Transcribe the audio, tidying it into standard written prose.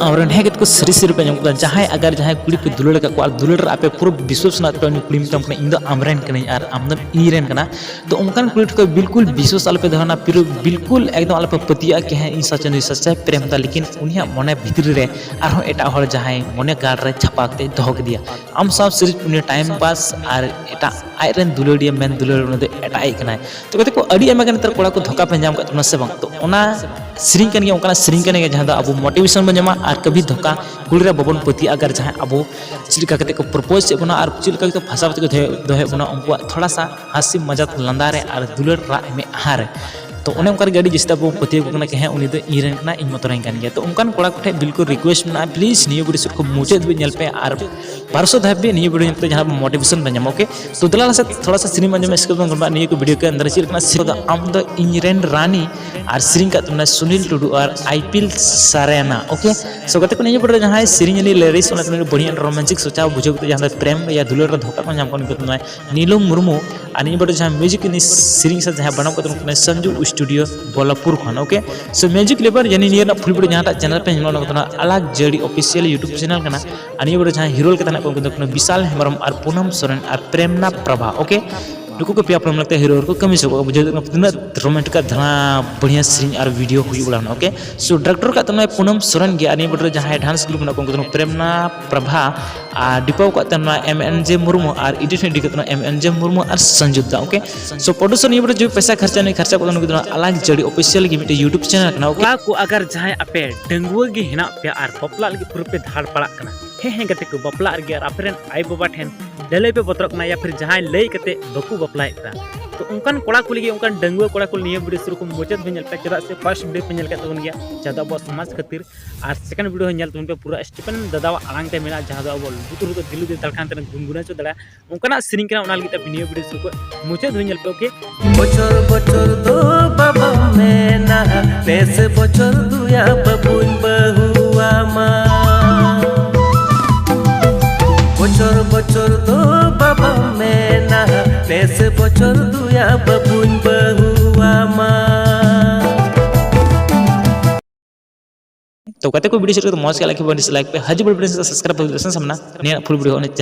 और हेगत को सरी सरी पे जमको जहां अगर जहां कुड़ी पे दुलड़ का को दुलड़ आपे पूरा विश्वास ना तो कुड़ी मितम कने इंदो आमरेन कने और आमदम इरेन कना तो उनकान कुड़ी को बिल्कुल विश्वास आल पे दहना फिर बिल्कुल एकदम आल पे पतिया के है इन सच्चा प्रेम दा लेकिन उनिया मने भीतर रे आरो एटा हर जहां मने गाड़ रे छापाते दहक दिया आम सब सिर्फ उनी टाइम पास और एटा आइरन दुलड़िया मेन दुलड़ उन एटा आई कना तो कहते को अड़ी एम नतर कोड़ा को धोखा पे जाम का से बांग तो ओना सिरिंग कन गया उनका सिरिंग कन गया जहां दा अब मोटिवेशन बन जमा और कभी धोखा कुड़ी रे बबन पति अगर जहां अब चिलका कते को प्रपोज से बना और चिलका तो भाषा को दोहे बना उनको थोड़ा सा हंसी मजाक लंदा रे और दुलड़ रा में हार तो उन्हें उनका गाड़ी जिसता वो पति को कहे उनी दो इरेन कना इन मतराइन कान गया तो उनकान कोड़ा कोठे बिल्कुल रिक्वेस्ट में प्लीज नियो वीडियो सुट को मुचाद भी नेल पे और परसो धाबे नियो वीडियो पे जहां मोटिवेशन बन जामो ओके तो दलाल से थोड़ा सा सिनेमा में इसके बाद नियो को वीडियो के अंदर चिरकना सिरदा आम दो इंजरेन रानी और सिरिंग का तुमने सुनील टुडू और आईपीएल सरेना ओके सो गते को नियो वीडियो जहां सिरिंग ने लेरिस उन तुमने बढ़िया रोमांटिक सोचा बुझो जहां प्रेम या दुलर धोखा को जाम को तुमने नीलम मुर्मू और नियो वीडियो जहां म्यूजिक नि सिरिंग से जहां बनाव को तुमने संजू स्टूडियो बोलापुर खान ओके सो म्यूजिक लेबर यानी नियर फुल वीडियो जहां चैनल पे हिलो ना अलग जड़ी ऑफिशियल यूट्यूब चैनल कना अनि वीडियो जहां हीरो के तना को विशाल हेमरम और पूनम सोरेन और प्रेमना प्रभा ओके नुकु को पिया लगता है हीरो को कमी से बुझे रोमांटिक का धना बढ़िया सीन और वीडियो हुई बड़ा ओके सो डायरेक्टर का तना पूनम सोरेन गया अनि वीडियो जहां डांस ग्रुप ना को प्रेमना प्रभा और डिपाव का तना एमएनजे मुर्मू और एडिशन डी का एमएनजे मुर्मू और संजुदा ओके सो प्रोड्यूसर ये वीडियो जो पैसा खर्चा नहीं खर्चा को अलग जड़ी ऑफिशियल की मिटे यूट्यूब चैनल कना ओके को अगर जहां आपे डंगुआ गे हिना पे और बपला लगी पूरा पे धाड़ पड़ा कना हे गते को बपला और आपरेन आई बाबा ठेन ललई पे बतरक या फिर जहां लई कते बकु बपलाएता तो उनकान कोड़ा को लगी उनकान डंगुआ कोड़ा को निये वीडियो शुरू को मुचाद भी पे चदा से फर्स्ट वीडियो पे के तबन गया जदा अब समाज खातिर और सेकंड वीडियो नेल तुम पे पूरा स्टीफन दादा आड़ांग ते मेना जहां अब बुतुर को दिलु दे तलखान ते गुनगुना चो दड़ा उनकाना सिरिंग कना उना लगी ते निये वीडियो शुरू को मुचाद भी पे ओके बचर बचर दो बाबा मेना बेस बचर दुया बबुन बहुआ मा बचर बचर दो बाबा मेना बेस बचर दुया बबुन बहुआ मा तो कहते को वीडियो शुरू तो मौज के लाइक पे हजी बड़ वीडियो सब्सक्राइब कर देसन समना ने फुल वीडियो